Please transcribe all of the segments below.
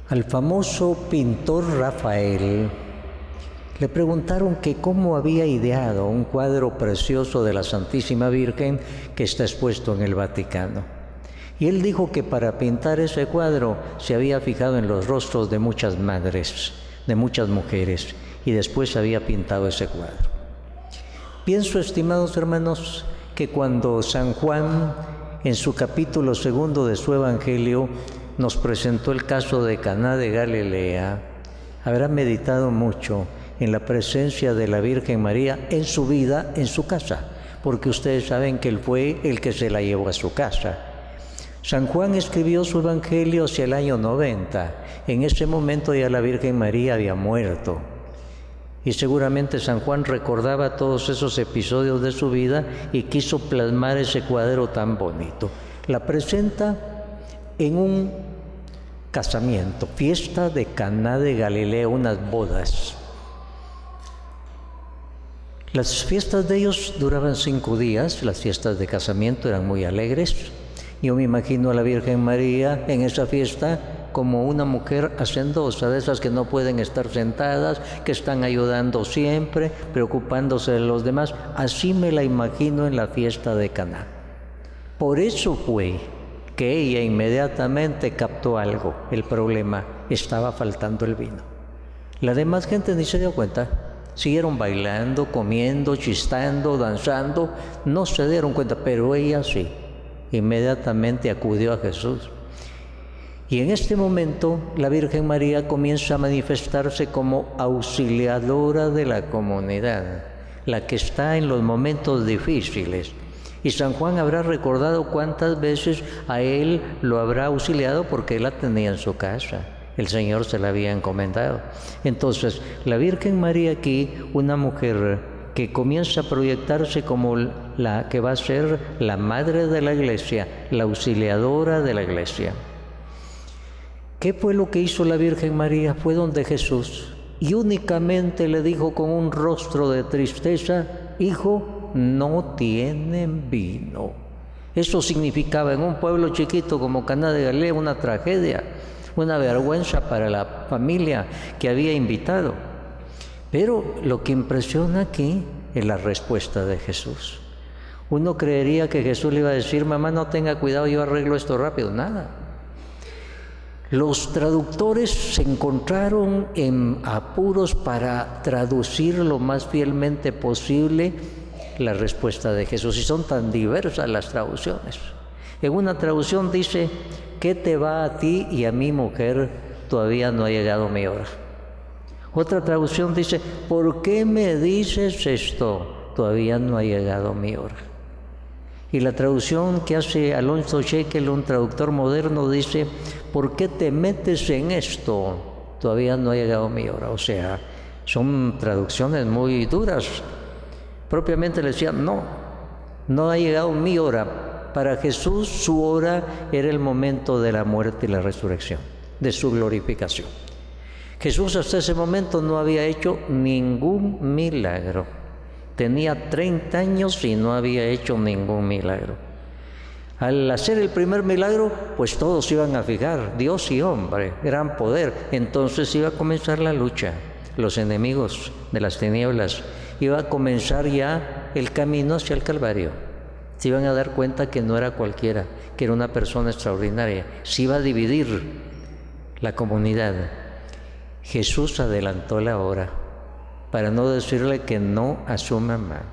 Al famoso pintor Rafael le preguntaron que cómo había ideado un cuadro precioso de la Santísima Virgen que está expuesto en el Vaticano. Y él dijo que para pintar ese cuadro se había fijado en los rostros de muchas madres, de muchas mujeres, y después había pintado ese cuadro. Pienso, estimados hermanos, que cuando San Juan, en su capítulo 2 de su Evangelio, nos presentó el caso de Caná de Galilea, habrá meditado mucho en la presencia de la Virgen María en su vida, en su casa, porque ustedes saben que él fue el que se la llevó a su casa. San Juan escribió su Evangelio hacia el año 90. En ese momento ya la Virgen María había muerto. Y seguramente San Juan recordaba todos esos episodios de su vida y quiso plasmar ese cuadro tan bonito. La presenta en un casamiento, fiesta de Caná de Galilea, unas bodas. Las fiestas de ellos duraban 5 días, las fiestas de casamiento eran muy alegres. Yo me imagino a la Virgen María en esa fiesta como una mujer hacendosa, de esas que no pueden estar sentadas, que están ayudando siempre, preocupándose de los demás. Así me la imagino en la fiesta de Caná. Por eso fue que ella inmediatamente captó algo, el problema, estaba faltando el vino. La demás gente ni se dio cuenta, siguieron bailando, comiendo, chistando, danzando, no se dieron cuenta, pero ella sí, inmediatamente acudió a Jesús. Y en este momento la Virgen María comienza a manifestarse como auxiliadora de la comunidad, la que está en los momentos difíciles. Y San Juan habrá recordado cuántas veces a él lo habrá auxiliado porque él la tenía en su casa. El Señor se la había encomendado. Entonces, la Virgen María aquí, una mujer que comienza a proyectarse como la que va a ser la madre de la Iglesia, la auxiliadora de la Iglesia. ¿Qué fue lo que hizo la Virgen María? Fue donde Jesús y únicamente le dijo con un rostro de tristeza: hijo, no tienen vino. Eso significaba en un pueblo chiquito como Caná de Galilea una tragedia, una vergüenza para la familia que había invitado. Pero lo que impresiona aquí es la respuesta de Jesús. Uno creería que Jesús le iba a decir: mamá, no tenga cuidado, yo arreglo esto rápido. Nada. Los traductores se encontraron en apuros para traducir lo más fielmente posible la respuesta de Jesús, y son tan diversas las traducciones. En una traducción dice: ¿qué te va a ti y a mi mujer? Todavía no ha llegado mi hora. Otra traducción dice: ¿por qué me dices esto? Todavía no ha llegado mi hora. Y la traducción que hace Alonso Shekel, un traductor moderno, dice: ¿por qué te metes en esto? Todavía no ha llegado mi hora. O sea, son traducciones muy duras. Propiamente le decían: no ha llegado mi hora. Para Jesús su hora era el momento de la muerte y la resurrección, de su glorificación. Jesús hasta ese momento no había hecho ningún milagro. Tenía 30 años y no había hecho ningún milagro. Al hacer el primer milagro, pues todos iban a fijar, Dios y hombre, gran poder. Entonces iba a comenzar la lucha. Los enemigos de las tinieblas, iba a comenzar ya el camino hacia el Calvario. Se iban a dar cuenta que no era cualquiera, que era una persona extraordinaria. Se iba a dividir la comunidad. Jesús adelantó la hora para no decirle que no a su mamá,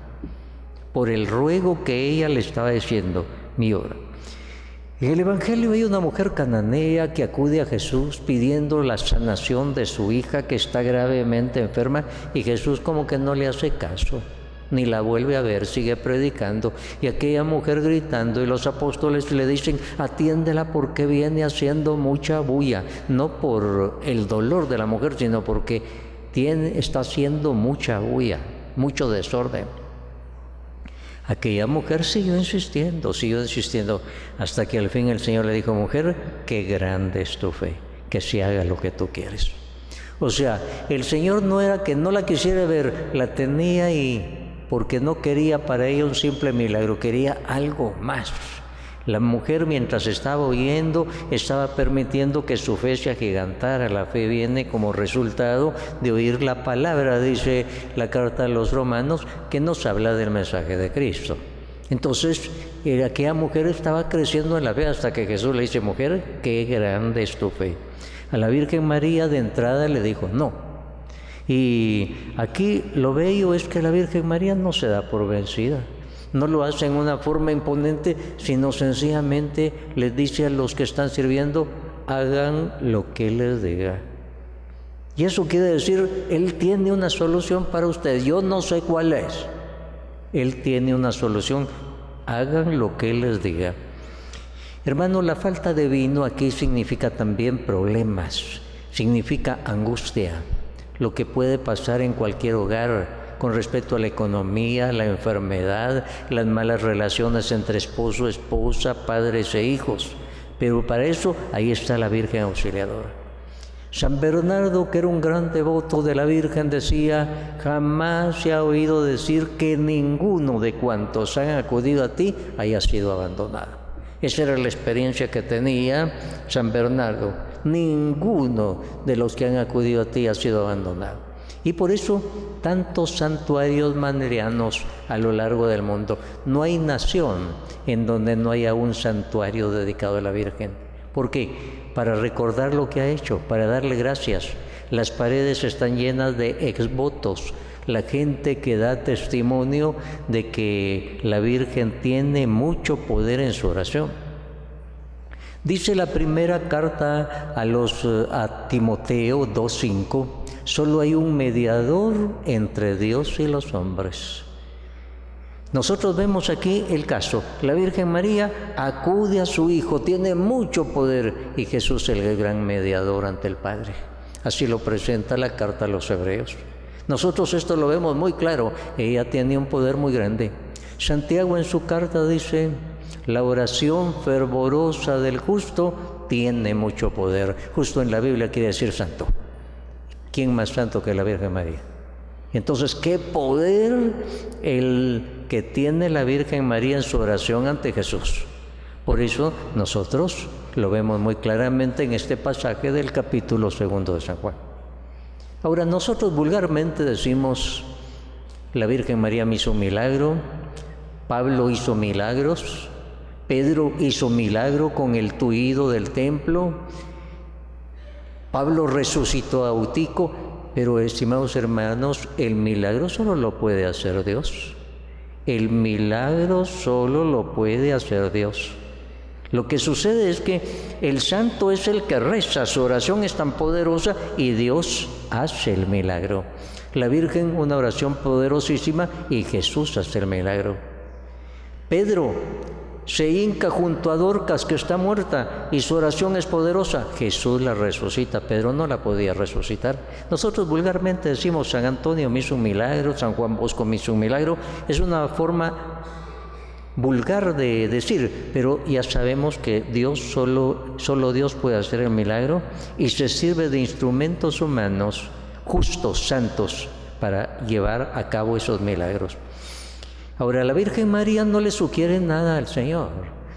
por el ruego que ella le estaba diciendo: mi hora. En el Evangelio hay una mujer cananea que acude a Jesús pidiendo la sanación de su hija que está gravemente enferma, y Jesús como que no le hace caso, ni la vuelve a ver, sigue predicando, y aquella mujer gritando, y los apóstoles le dicen: atiéndela porque viene haciendo mucha bulla, no por el dolor de la mujer, sino porque está haciendo mucha bulla, mucho desorden. Aquella mujer siguió insistiendo, hasta que al fin el Señor le dijo: mujer, qué grande es tu fe, que se haga lo que tú quieres. O sea, el Señor no era que no la quisiera ver, la tenía, y porque no quería para ella un simple milagro, quería algo más. La mujer, mientras estaba oyendo, estaba permitiendo que su fe se agigantara. La fe viene como resultado de oír la palabra, dice la carta a los Romanos, que nos habla del mensaje de Cristo. Entonces, aquella mujer estaba creciendo en la fe hasta que Jesús le dice: mujer, qué grande es tu fe. A la Virgen María de entrada le dijo no. Y aquí lo bello es que la Virgen María no se da por vencida. No lo hace en una forma imponente, sino sencillamente les dice a los que están sirviendo: hagan lo que les diga. Y eso quiere decir, Él tiene una solución para ustedes. Yo no sé cuál es. Él tiene una solución. Hagan lo que Él les diga. Hermano, la falta de vino aquí significa también problemas, significa angustia, lo que puede pasar en cualquier hogar con respecto a la economía, la enfermedad, las malas relaciones entre esposo, esposa, padres e hijos. Pero para eso ahí está la Virgen Auxiliadora. San Bernardo, que era un gran devoto de la Virgen, decía: jamás se ha oído decir que ninguno de cuantos han acudido a ti haya sido abandonado. Esa era la experiencia que tenía San Bernardo. Ninguno de los que han acudido a ti ha sido abandonado. Y por eso tantos santuarios marianos a lo largo del mundo. No hay nación en donde no haya un santuario dedicado a la Virgen. ¿Por qué? Para recordar lo que ha hecho, para darle gracias. Las paredes están llenas de exvotos, la gente que da testimonio de que la Virgen tiene mucho poder en su oración. Dice la primera carta a Timoteo 2:5: solo hay un mediador entre Dios y los hombres. Nosotros vemos aquí el caso. La Virgen María acude a su Hijo, tiene mucho poder, y Jesús es el gran mediador ante el Padre. Así lo presenta la carta a los Hebreos. Nosotros esto lo vemos muy claro. Ella tiene un poder muy grande. Santiago en su carta dice: la oración fervorosa del justo tiene mucho poder. Justo en la Biblia quiere decir santo. ¿Quién más santo que la Virgen María? Entonces, ¿qué poder el que tiene la Virgen María en su oración ante Jesús? Por eso nosotros lo vemos muy claramente en este pasaje del capítulo 2 de San Juan. Ahora, nosotros vulgarmente decimos: la Virgen María me hizo un milagro, Pablo hizo milagros, Pedro hizo milagro con el tullido del templo, Pablo resucitó a Eutico. Pero, estimados hermanos, el milagro solo lo puede hacer Dios. El milagro solo lo puede hacer Dios. Lo que sucede es que el santo es el que reza, su oración es tan poderosa y Dios hace el milagro. La Virgen, una oración poderosísima, y Jesús hace el milagro. Pedro se hinca junto a Dorcas, que está muerta, y su oración es poderosa. Jesús la resucita. Pedro no la podía resucitar. Nosotros vulgarmente decimos: San Antonio me hizo un milagro, San Juan Bosco me hizo un milagro. Es una forma vulgar de decir, pero ya sabemos que Dios, solo Dios puede hacer el milagro, y se sirve de instrumentos humanos justos, santos, para llevar a cabo esos milagros. Ahora, la Virgen María no le sugiere nada al Señor.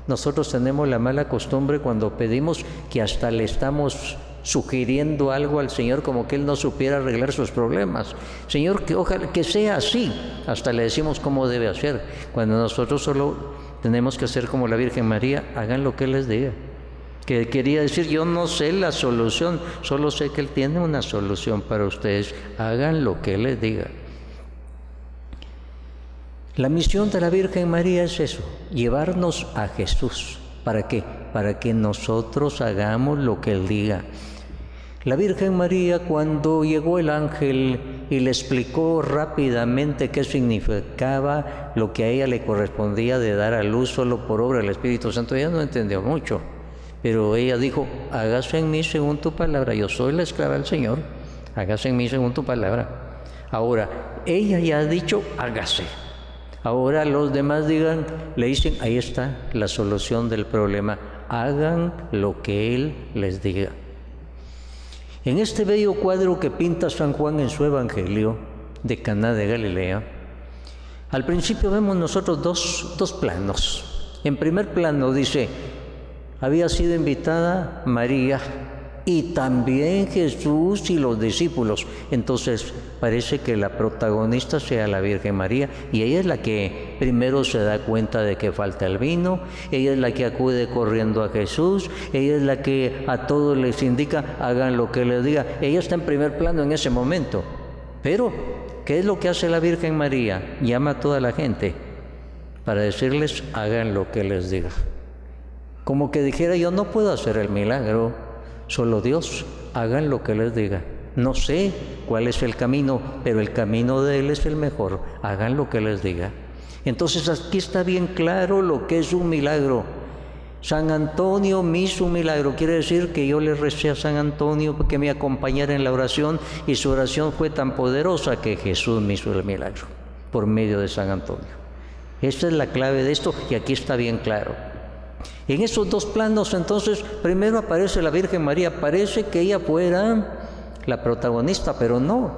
Nosotros tenemos la mala costumbre cuando pedimos que hasta le estamos sugiriendo algo al Señor, como que Él no supiera arreglar sus problemas. Señor, que ojalá que sea así. Hasta le decimos cómo debe hacer. Cuando nosotros solo tenemos que hacer como la Virgen María: hagan lo que Él les diga. Que quería decir: yo no sé la solución, solo sé que Él tiene una solución para ustedes. Hagan lo que Él les diga. La misión de la Virgen María es eso: llevarnos a Jesús. ¿Para qué? Para que nosotros hagamos lo que Él diga. La Virgen María, cuando llegó el ángel y le explicó rápidamente qué significaba lo que a ella le correspondía de dar a luz solo por obra del Espíritu Santo, ella no entendió mucho. Pero ella dijo: hágase en mí según tu palabra. Yo soy la esclava del Señor. Hágase en mí según tu palabra. Ahora, ella ya ha dicho: hágase. Ahora los demás le dicen: ahí está la solución del problema. Hagan lo que Él les diga. En este bello cuadro que pinta San Juan en su Evangelio de Caná de Galilea, al principio vemos nosotros dos planos. En primer plano dice, había sido invitada María y también Jesús y los discípulos. Entonces parece que la protagonista sea la Virgen María, y ella es la que primero se da cuenta de que falta el vino, ella es la que acude corriendo a Jesús, ella es la que a todos les indica, hagan lo que les diga. Ella está en primer plano en ese momento. Pero, ¿qué es lo que hace la Virgen María? Llama a toda la gente para decirles, hagan lo que les diga. Como que dijera, yo no puedo hacer el milagro, solo Dios, hagan lo que les diga. No sé cuál es el camino, pero el camino de Él es el mejor, hagan lo que les diga. Entonces aquí está bien claro lo que es un milagro. San Antonio me hizo un milagro, quiere decir que yo le recé a San Antonio que me acompañara en la oración, y su oración fue tan poderosa que Jesús me hizo el milagro por medio de San Antonio. Esta es la clave de esto, y aquí está bien claro. En esos dos planos, entonces, primero aparece la Virgen María, parece que ella fuera la protagonista, pero no.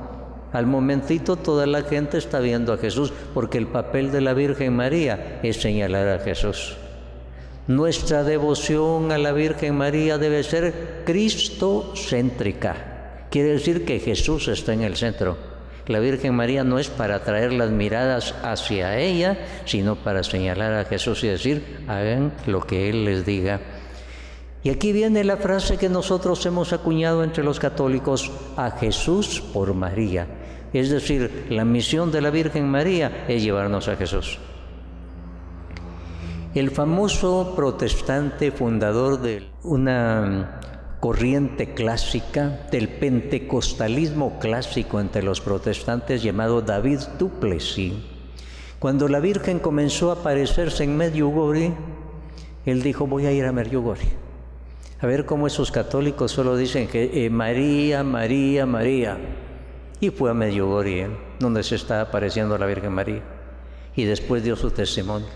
Al momentito toda la gente está viendo a Jesús, porque el papel de la Virgen María es señalar a Jesús. Nuestra devoción a la Virgen María debe ser cristocéntrica. Quiere decir que Jesús está en el centro. La Virgen María no es para atraer las miradas hacia ella, sino para señalar a Jesús y decir, hagan lo que Él les diga. Y aquí viene la frase que nosotros hemos acuñado entre los católicos, a Jesús por María. Es decir, la misión de la Virgen María es llevarnos a Jesús. El famoso protestante fundador de una corriente clásica del pentecostalismo clásico entre los protestantes, llamado David du Plessis, cuando la Virgen comenzó a aparecerse en Medjugorje, él dijo, voy a ir a Medjugorje a ver cómo esos católicos solo dicen que María, María, María, y fue a Medjugorje, donde se está apareciendo la Virgen María, y después dio su testimonio.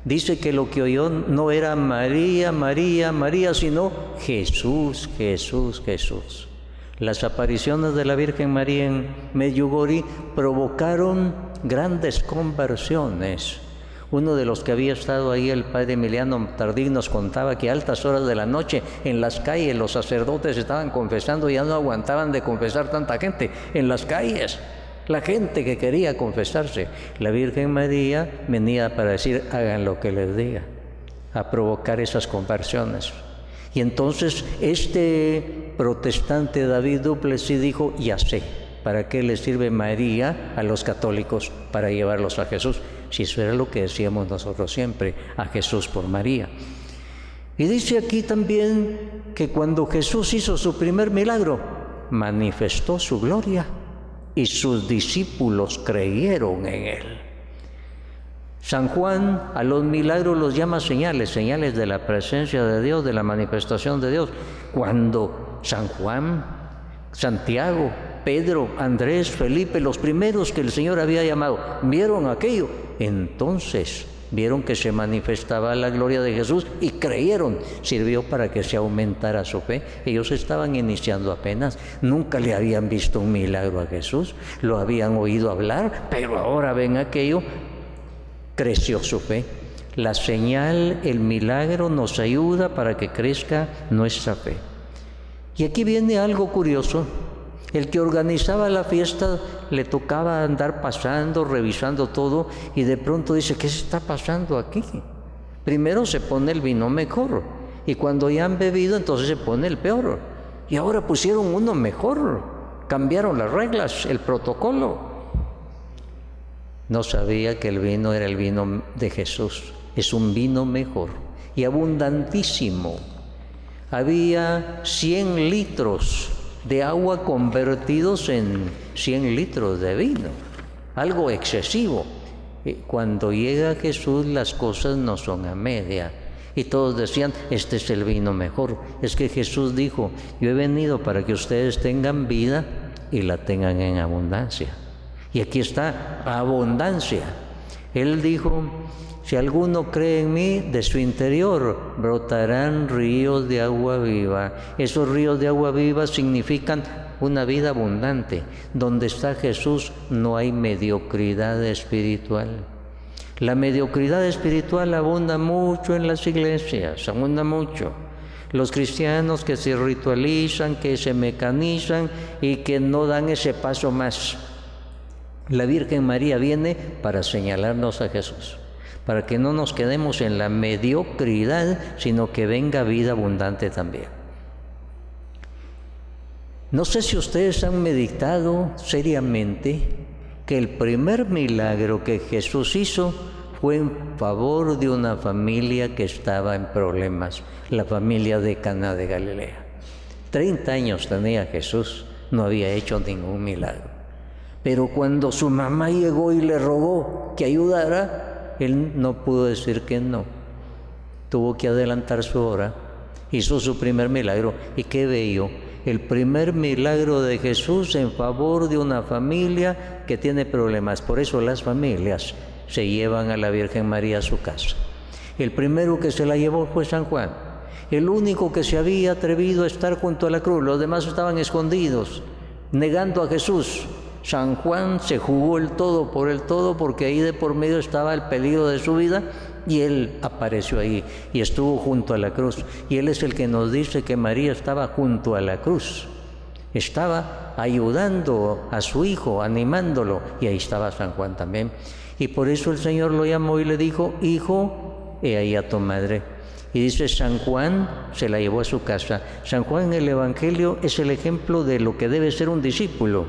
Dice que lo que oyó no era María, María, María, sino Jesús, Jesús, Jesús. Las apariciones de la Virgen María en Medjugorje provocaron grandes conversiones. Uno de los que había estado ahí, el padre Emiliano Tardí, nos contaba que a altas horas de la noche en las calles los sacerdotes estaban confesando, ya no aguantaban de confesar tanta gente en las calles. La gente que quería confesarse, la Virgen María venía para decir, hagan lo que les diga, a provocar esas conversiones. Y entonces este protestante David du Plessis dijo, ya sé, ¿para qué le sirve María a los católicos? Para llevarlos a Jesús. Si eso era lo que decíamos nosotros siempre, a Jesús por María. Y dice aquí también que cuando Jesús hizo su primer milagro, manifestó su gloria, y sus discípulos creyeron en Él. San Juan a los milagros los llama señales, señales de la presencia de Dios, de la manifestación de Dios. Cuando San Juan, Santiago, Pedro, Andrés, Felipe, los primeros que el Señor había llamado, vieron aquello, entonces vieron que se manifestaba la gloria de Jesús y creyeron. Sirvió para que se aumentara su fe. Ellos estaban iniciando apenas, nunca le habían visto un milagro a Jesús, lo habían oído hablar, pero ahora ven aquello, creció su fe. La señal, el milagro nos ayuda para que crezca nuestra fe. Y aquí viene algo curioso. El que organizaba la fiesta le tocaba andar pasando, revisando todo, y de pronto dice, ¿qué se está pasando aquí? Primero se pone el vino mejor, y cuando ya han bebido, entonces se pone el peor. Y ahora pusieron uno mejor, cambiaron las reglas, el protocolo. No sabía que el vino era el vino de Jesús, es un vino mejor y abundantísimo. Había 100 litros de agua convertidos en 100 litros de vino, algo excesivo. Cuando llega Jesús las cosas no son a media, y todos decían, este es el vino mejor. Es que Jesús dijo, yo he venido para que ustedes tengan vida y la tengan en abundancia. Y aquí está, abundancia. Él dijo, si alguno cree en mí, de su interior brotarán ríos de agua viva. Esos ríos de agua viva significan una vida abundante. Donde está Jesús no hay mediocridad espiritual. La mediocridad espiritual abunda mucho en las iglesias, abunda mucho. Los cristianos que se ritualizan, que se mecanizan y que no dan ese paso más. La Virgen María viene para señalarnos a Jesús, para que no nos quedemos en la mediocridad, sino que venga vida abundante también. No sé si ustedes han meditado seriamente que el primer milagro que Jesús hizo fue en favor de una familia que estaba en problemas, la familia de Caná de Galilea. 30 años tenía Jesús, no había hecho ningún milagro. Pero cuando su mamá llegó y le rogó que ayudara, él no pudo decir que no. Tuvo que adelantar su hora, hizo su primer milagro. Y qué bello, el primer milagro de Jesús en favor de una familia que tiene problemas. Por eso las familias se llevan a la Virgen María a su casa. El primero que se la llevó fue San Juan, el único que se había atrevido a estar junto a la cruz. Los demás estaban escondidos, negando a Jesús. San Juan se jugó el todo por el todo, porque ahí de por medio estaba el peligro de su vida, y él apareció ahí y estuvo junto a la cruz. Y él es el que nos dice que María estaba junto a la cruz, estaba ayudando a su hijo, animándolo, y ahí estaba San Juan también. Y por eso el Señor lo llamó y le dijo: hijo, he ahí a tu madre. Y dice, San Juan se la llevó a su casa. San Juan en el Evangelio es el ejemplo de lo que debe ser un discípulo.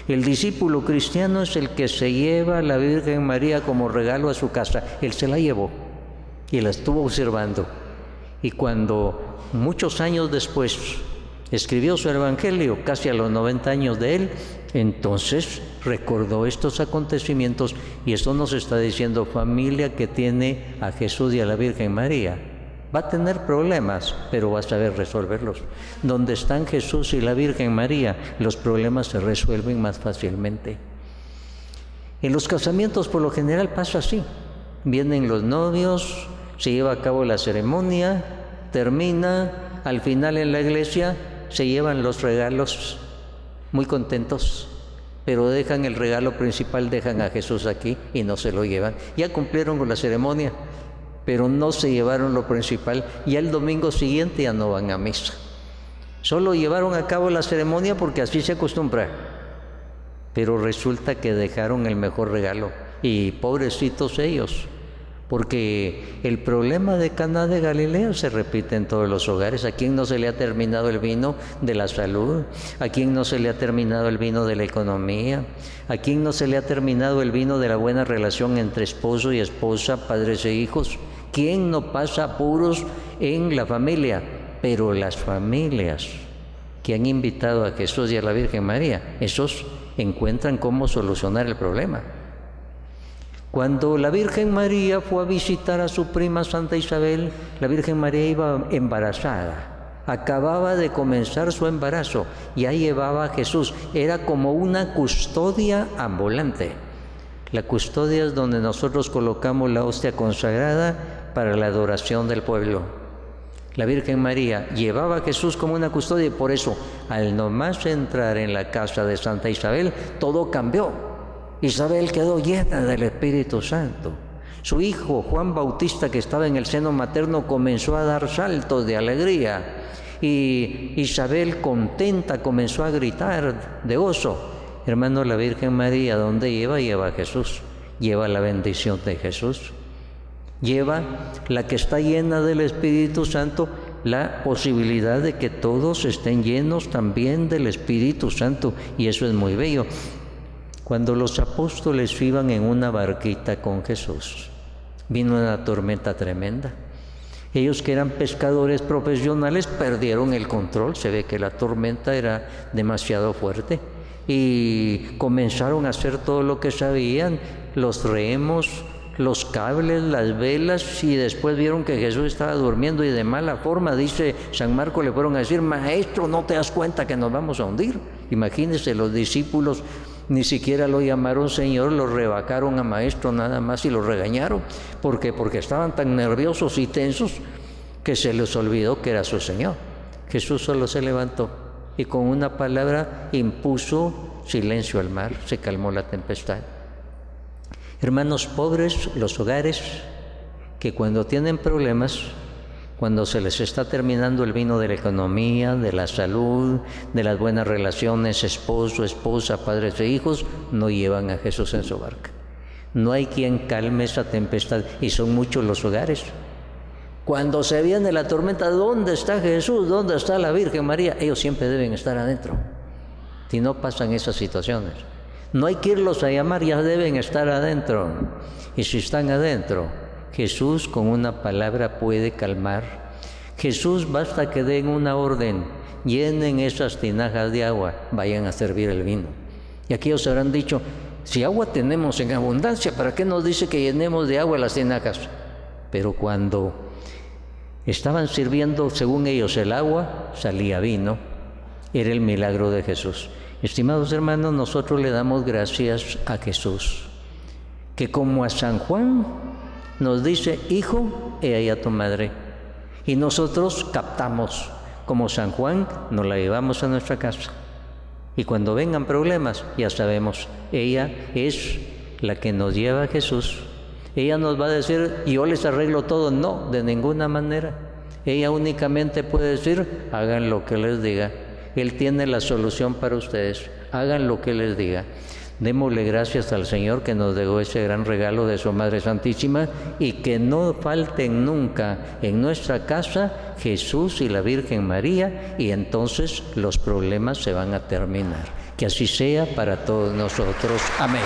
El discípulo cristiano es el que se lleva a la Virgen María como regalo a su casa. Él se la llevó y la estuvo observando. Y cuando muchos años después escribió su Evangelio, casi a los 90 años de él, entonces recordó estos acontecimientos, y esto nos está diciendo: familia que tiene a Jesús y a la Virgen María va a tener problemas, pero va a saber resolverlos. Donde están Jesús y la Virgen María, los problemas se resuelven más fácilmente. En los casamientos por lo general pasa así: vienen los novios, se lleva a cabo la ceremonia, termina, al final en la iglesia se llevan los regalos muy contentos, pero dejan el regalo principal, dejan a Jesús aquí y no se lo llevan. Ya cumplieron con la ceremonia, pero no se llevaron lo principal, y el domingo siguiente ya no van a misa. Solo llevaron a cabo la ceremonia porque así se acostumbra, pero resulta que dejaron el mejor regalo, y pobrecitos ellos, porque el problema de Caná de Galilea se repite en todos los hogares. ¿A quién no se le ha terminado el vino de la salud? ¿A quién no se le ha terminado el vino de la economía? ¿A quién no se le ha terminado el vino de la buena relación entre esposo y esposa, padres e hijos? ¿Quién no pasa apuros en la familia? Pero las familias que han invitado a Jesús y a la Virgen María, esos encuentran cómo solucionar el problema. Cuando la Virgen María fue a visitar a su prima Santa Isabel, la Virgen María iba embarazada, acababa de comenzar su embarazo, ya llevaba a Jesús. Era como una custodia ambulante. La custodia es donde nosotros colocamos la hostia consagrada para la adoración del pueblo. La Virgen María llevaba a Jesús como una custodia, y por eso, al nomás entrar en la casa de Santa Isabel, todo cambió. Isabel quedó llena del Espíritu Santo. Su hijo, Juan Bautista, que estaba en el seno materno, comenzó a dar saltos de alegría. Y Isabel, contenta, comenzó a gritar de gozo. Hermano, la Virgen María, ¿dónde lleva? Lleva a Jesús. Lleva la bendición de Jesús. Lleva, la que está llena del Espíritu Santo, la posibilidad de que todos estén llenos también del Espíritu Santo. Y eso es muy bello. Cuando los apóstoles iban en una barquita con Jesús, vino una tormenta tremenda. Ellos, que eran pescadores profesionales, perdieron el control. Se ve que la tormenta era demasiado fuerte y comenzaron a hacer todo lo que sabían: los remos, los cables, las velas, y después vieron que Jesús estaba durmiendo, y de mala forma, dice San Marcos, le fueron a decir: maestro, ¿no te das cuenta que nos vamos a hundir? Imagínense, los discípulos ni siquiera lo llamaron Señor, lo rebajaron a maestro nada más y lo regañaron. ¿Por qué? Porque estaban tan nerviosos y tensos que se les olvidó que era su Señor. Jesús solo se levantó y con una palabra impuso silencio al mar, se calmó la tempestad. Hermanos, pobres los hogares que cuando tienen problemas, cuando se les está terminando el vino de la economía, de la salud, de las buenas relaciones, esposo, esposa, padres e hijos, no llevan a Jesús en su barca. No hay quien calme esa tempestad, y son muchos los hogares. Cuando se viene la tormenta, ¿dónde está Jesús? ¿Dónde está la Virgen María? Ellos siempre deben estar adentro. Si no pasan esas situaciones, no hay que irlos a llamar, ya deben estar adentro. Y si están adentro, Jesús con una palabra puede calmar. Jesús basta que den una orden: llenen esas tinajas de agua, vayan a servir el vino. Y aquellos habrán dicho: si agua tenemos en abundancia, ¿para qué nos dice que llenemos de agua las tinajas? Pero cuando estaban sirviendo, según ellos, el agua, salía vino. Era el milagro de Jesús. Estimados hermanos, nosotros le damos gracias a Jesús, que como a San Juan nos dice: hijo, he ahí a tu madre. Y nosotros captamos, como San Juan, nos la llevamos a nuestra casa. Y cuando vengan problemas, ya sabemos, ella es la que nos lleva a Jesús. Ella nos va a decir: yo les arreglo todo. No, de ninguna manera. Ella únicamente puede decir: hagan lo que les diga. Él tiene la solución para ustedes. Hagan lo que les diga. Démosle gracias al Señor que nos dejó ese gran regalo de su Madre Santísima, y que no falten nunca en nuestra casa Jesús y la Virgen María, y entonces los problemas se van a terminar. Que así sea para todos nosotros. Amén.